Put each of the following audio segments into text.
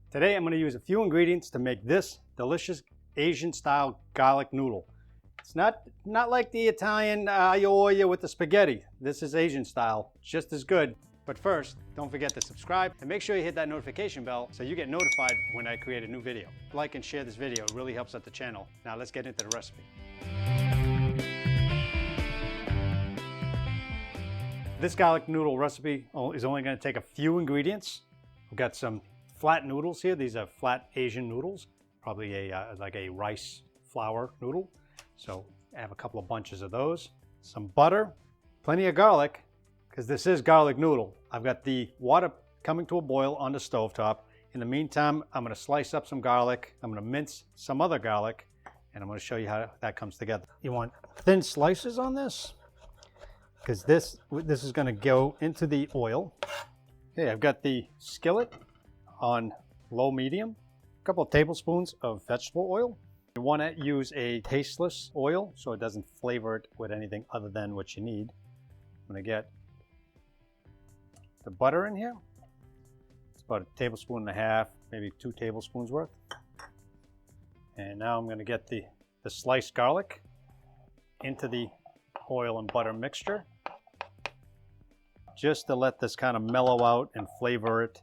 Today I'm going to use a few ingredients to make this delicious Asian style garlic noodle. It's not like the Italian aglio olio with the spaghetti. This is Asian style, just as good. But first, don't forget to subscribe and make sure you hit that notification bell so you get notified when I create a new video. Like and share this video, it really helps out the channel. Now let's get into the recipe. This garlic noodle recipe is only going to take a few ingredients. We've got some flat noodles here. These are flat Asian noodles, probably like a rice flour noodle. So I have a couple of bunches of those. Some butter, plenty of garlic, because this is garlic noodle. I've got the water coming to a boil on the stovetop. In the meantime, I'm going to slice up some garlic. I'm going to mince some other garlic, and I'm going to show you how that comes together. You want thin slices on this, because this is going to go into the oil. Okay, I've got the skillet on low medium, a couple of tablespoons of vegetable oil. You want to use a tasteless oil so it doesn't flavor it with anything other than what you need. I'm going to get the butter in here. It's about a tablespoon and a half, maybe 2 tablespoons worth. And now I'm going to get the sliced garlic into the oil and butter mixture, just to let this kind of mellow out and flavor it.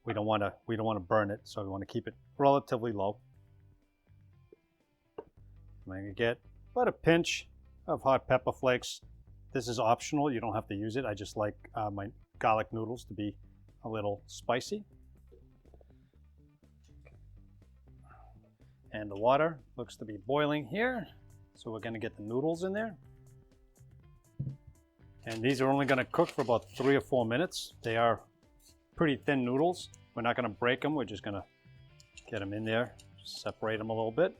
We don't want to burn it, so we want to keep it relatively low. I'm going to get about a pinch of hot pepper flakes. This is optional, you don't have to use it. I just like my garlic noodles to be a little spicy. And the water looks to be boiling here, so we're going to get the noodles in there. And these are only going to cook for about 3 or 4 minutes. They are pretty thin noodles. We're not going to break them. We're just going to get them in there, separate them a little bit.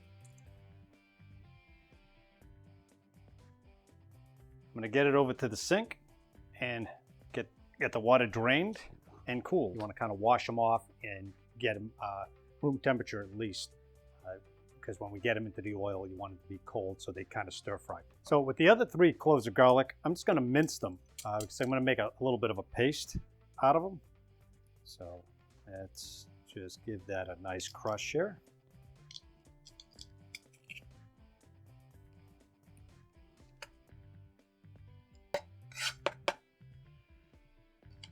I'm going to get it over to the sink and get the water drained and cool. You want to kind of wash them off and get them room temperature at least, because when we get them into the oil, you want them to be cold so they kind of stir fry. So with the other 3 cloves of garlic, I'm just going to mince them because I'm going to make a little bit of a paste out of them. So let's just give that a nice crush here.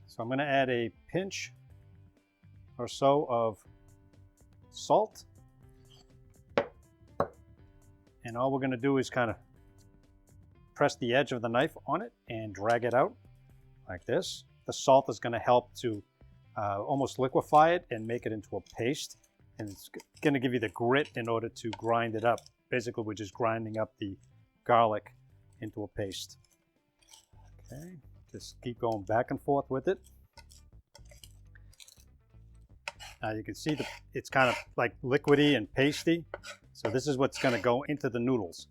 So I'm going to add a pinch or so of salt. And all we're going to do is kind of press the edge of the knife on it and drag it out like this. The salt is going to help to almost liquefy it and make it into a paste. And it's going to give you the grit in order to grind it up. Basically, we're just grinding up the garlic into a paste. Okay, just keep going back and forth with it. Now you can see it's kind of like liquidy and pasty. So this is what's going to go into the noodles.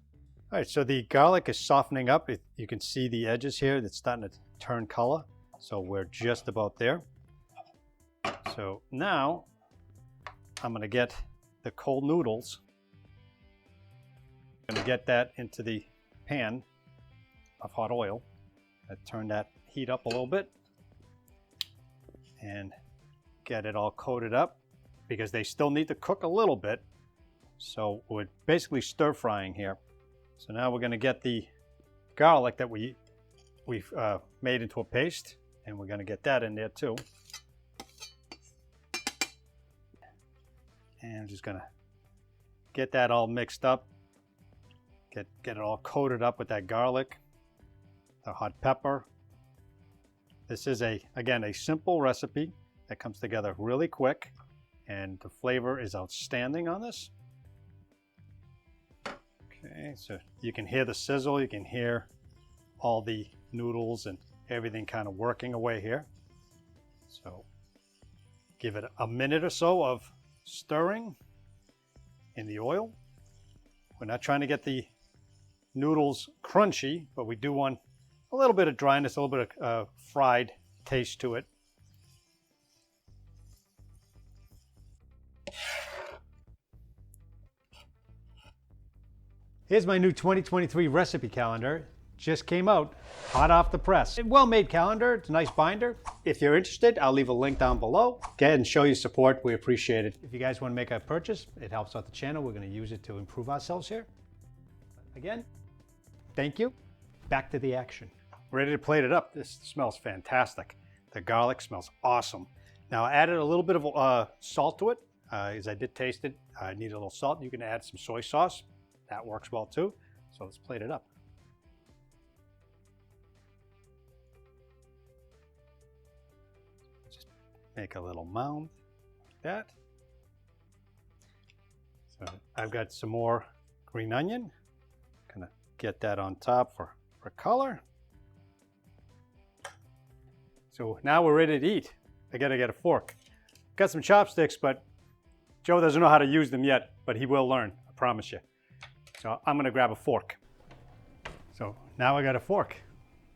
All right, so the garlic is softening up. You can see the edges here. It's starting to turn color. So we're just about there. So now I'm going to get the cold noodles. I'm going to get that into the pan of hot oil. I turn that heat up a little bit and get it all coated up because they still need to cook a little bit. So we're basically stir frying here. So now we're going to get the garlic that we've made into a paste, and we're going to get that in there too. And I'm just going to get that all mixed up, get it all coated up with that garlic, the hot pepper. This is again a simple recipe that comes together really quick, and the flavor is outstanding on this. Okay, so you can hear the sizzle, you can hear all the noodles and everything kind of working away here. So give it a minute or so of stirring in the oil. We're not trying to get the noodles crunchy, but we do want a little bit of dryness, a little bit of fried taste to it. Here's my new 2023 recipe calendar. Just came out, hot off the press. A well-made calendar, it's a nice binder. If you're interested, I'll leave a link down below. Go ahead and show your support. We appreciate it. If you guys want to make a purchase, it helps out the channel. We're going to use it to improve ourselves here. Again, thank you. Back to the action. Ready to plate it up. This smells fantastic. The garlic smells awesome. Now I added a little bit of salt to it, as I did taste it. I need a little salt. You can add some soy sauce. That works well too. So let's plate it up. Just make a little mound like that. So I've got some more green onion. Gonna get that on top for color. So now we're ready to eat. I gotta get a fork. Got some chopsticks, but Joe doesn't know how to use them yet, but he will learn, I promise you. So I'm gonna grab a fork. So now I got a fork.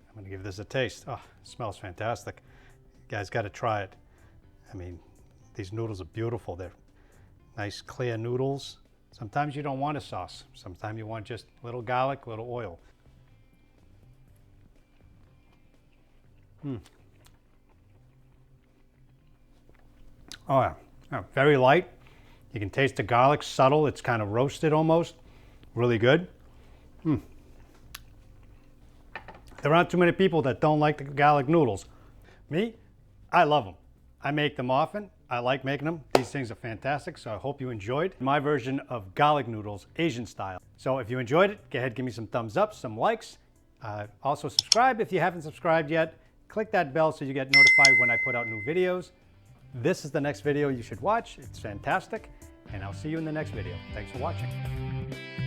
I'm gonna give this a taste. Oh, it smells fantastic. You guys gotta try it. I mean, these noodles are beautiful. They're nice clear noodles. Sometimes you don't want a sauce. Sometimes you want just a little garlic, a little oil. Oh yeah, very light. You can taste the garlic, subtle. It's kind of roasted almost. Really good. There aren't too many people that don't like the garlic noodles. Me, I love them. I make them often. I like making them. These things are fantastic, so I hope you enjoyed my version of garlic noodles, Asian style. So if you enjoyed it, go ahead, give me some thumbs up, some likes. Also subscribe if you haven't subscribed yet. Click that bell so you get notified when I put out new videos. This is the next video you should watch. It's fantastic, and I'll see you in the next video. Thanks for watching.